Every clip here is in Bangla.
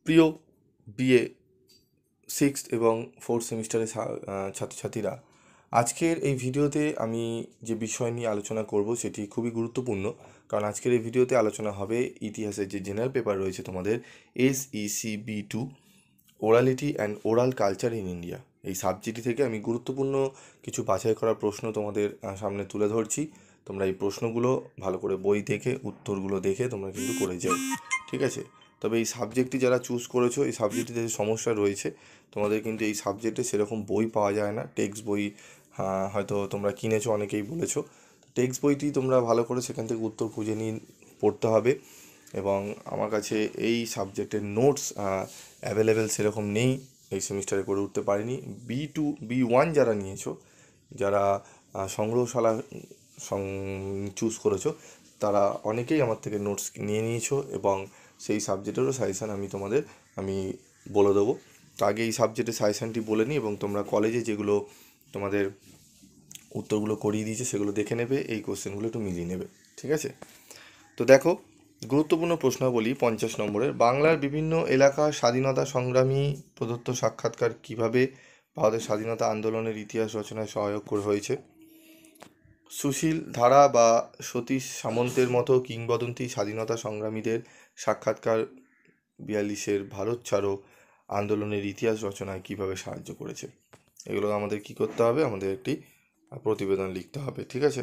প্রিয় বিএ সিক্সথ এবং ফোর্থ সেমিস্টারের ছাত্রছাত্রীরা, আজকের এই ভিডিওতে আমি যে বিষয় নিয়ে আলোচনা করব সেটি খুবই গুরুত্বপূর্ণ। কারণ আজকের এই ভিডিওতে আলোচনা হবে ইতিহাসের যে জেনারেল পেপার রয়েছে তোমাদের SECB2 orality and oral culture in India, এই সাবজেক্টটি থেকে আমি গুরুত্বপূর্ণ কিছু বাছাই করা প্রশ্ন তোমাদের সামনে তুলে ধরছি। তোমরা এই প্রশ্নগুলো ভালো করে বই দেখে উত্তরগুলো দেখে তোমরা কিন্তু করে যাও, ঠিক আছে? তবে এই সাবজেক্টটি যারা চুজ করেছো, এই সাবজেক্টটিতে যে সমস্যা রয়েছে, তোমাদের কিন্তু এই সাবজেক্টে সেরকম বই পাওয়া যায় না। টেক্সট বই হয়তো তোমরা কিনেছো, অনেকেই বলেছো। টেক্সট বইটি তোমরা ভালো করে সেখান থেকে উত্তর খুঁজে নিয়ে পড়তে হবে। এবং আমার কাছে এই সাবজেক্টের নোটস অ্যাভেলেবেল সেরকম নেই, এই সেমিস্টারে করে উঠতে পারিনি। B1 যারা নিয়েছো, যারা সংগ্রহশালা চুজ করেছো, তারা অনেকেই আমার থেকে নোটস নিয়ে নিয়েছো এবং সেই সাবজেক্টেরও সাজেশান আমি বলে দেবো। তো আগে এই সাবজেক্টের সাজেশানটি বলে নিই এবং তোমরা কলেজে যেগুলো তোমাদের উত্তরগুলো করিয়ে দিয়েছে সেগুলো দেখে নেবে, এই কোশ্চেনগুলো একটু মিলিয়ে নেবে, ঠিক আছে? তো দেখো, গুরুত্বপূর্ণ প্রশ্নাবলী 50 নম্বরের। বাংলার বিভিন্ন এলাকা স্বাধীনতা সংগ্রামী প্রদত্ত সাক্ষাৎকার কিভাবে ভারতের স্বাধীনতা আন্দোলনের ইতিহাস রচনায় সহায়ক করে হয়েছে? সুশীল ধারা বা সতীশ সামন্তের মতো কিংবদন্তি স্বাধীনতা সংগ্রামীদের সাক্ষাৎকার 42-এর ভারত ছাড়ো আন্দোলনের ইতিহাস রচনায় কিভাবে সাহায্য করেছে? এগুলো আমাদের কি করতে হবে? আমাদের একটি প্রতিবেদন লিখতে হবে, ঠিক আছে?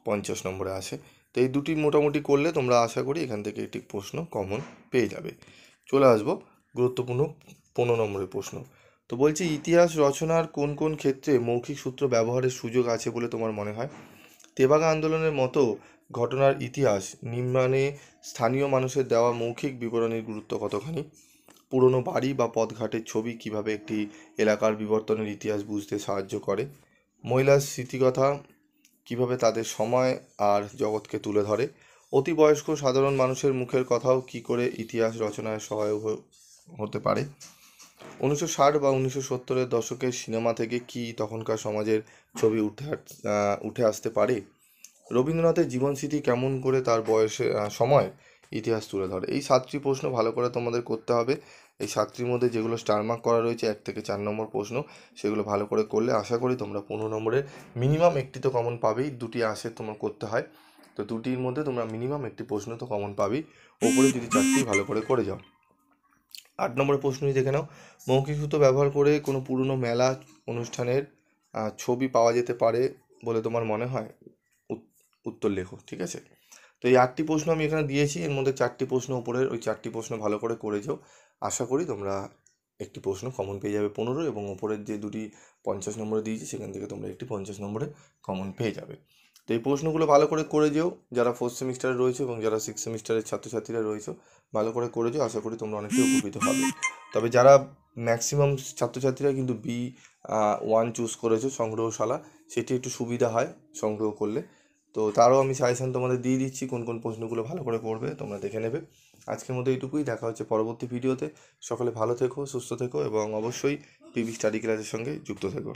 50 নম্বরে আসে। তো এই দুটি মোটামুটি করলে তোমরা আশা করি এখান থেকে একটি প্রশ্ন কমন পেয়ে যাবে। চলে আসবো গুরুত্বপূর্ণ 15 নম্বরের প্রশ্ন। তো বলছি, ইতিহাস রচনার কোন কোন ক্ষেত্রে মৌখিক সূত্র ব্যবহারের সুযোগ আছে বলে তোমার মনে হয়? তেভাগা আন্দোলনের মতো ঘটনার ইতিহাস নির্মাণে স্থানীয় মানুষের দেওয়া মৌখিক বিবরণীর গুরুত্ব কতখানি? পুরনো বাড়ি বা পথঘাটের ছবি কিভাবে একটি এলাকার বিবর্তনের ইতিহাস বুঝতে সাহায্য করে? মহিলার স্মৃতিকথা কিভাবে তাদের সময় আর জগৎকে তুলে ধরে? অতি বয়স্ক সাধারণ মানুষের মুখের কথাও কি করে ইতিহাস রচনায় সহায়ক হতে পারে? 1960 বা 1970-এর দশকের সিনেমা থেকে কি তখনকার সমাজের ছবি উঠে আসতে পারে? রবীন্দ্রনাথের জীবনস্মৃতি কেমন করে তার বয়সে সময় ইতিহাস তুলে ধরে? এই 7টি প্রশ্ন ভালো করে তোমাদের করতে হবে। এই 7টির মধ্যে যেগুলো স্টার মার্ক করা রয়েছে 1 থেকে 4 নম্বর প্রশ্ন, সেগুলো ভালো করে করলে আশা করি তোমরা 15 নম্বরের মিনিমাম একটি তো কমন পাবেই। দুটি আসে তোমার করতে হয়, তো দুটির মধ্যে তোমরা মিনিমাম একটি প্রশ্ন তো কমন পাবেই, ওপরে যদি 4টি ভালো করে যাও। 8 নম্বরের প্রশ্নটি দেখে নাও। মৌখিক সূত্র ব্যবহার করে কোনো পুরনো মেলা অনুষ্ঠানের ছবি পাওয়া যেতে পারে বলে তোমার মনে হয়? উত্তর লেখো, ঠিক আছে? তো এই 8টি প্রশ্ন আমি এখানে দিয়েছি, এর মধ্যে 4টি প্রশ্ন উপরের, ওই 4টি প্রশ্ন ভালো করে যাও। আশা করি তোমরা একটি প্রশ্ন কমন পেয়ে যাবে 15, এবং ওপরের যে দুটি 50 নম্বরে দিয়েছি সেখান থেকে তোমরা একটি 50 নম্বরে কমন পেয়ে যাবে। তো এই প্রশ্নগুলো ভালো করে যেও, যারা 4th সেমিস্টারে রয়েছে এবং যারা 6th সেমিস্টারের ছাত্রছাত্রীরা রয়েছে ভালো করে যেও। আশা করি তোমরা অনেকটাই উপকৃত হবে। তবে যারা ম্যাক্সিমাম ছাত্রছাত্রীরা কিন্তু B1 চুজ করেছো সংগ্রহশালা, সেটি একটু সুবিধা হয় সংগ্রহ করলে। তো তারও আমি সাজেশান তোমাদের দিয়ে দিচ্ছি, কোন কোন প্রশ্নগুলো ভালো করে করবে তোমরা দেখে নেবে। আজকের মতো এইটুকুই, দেখা হচ্ছে পরবর্তী ভিডিওতে। সকলে ভালো থেকো, সুস্থ থেকো এবং অবশ্যই পিবি স্টাডি ক্লাসের সঙ্গে যুক্ত থেকো।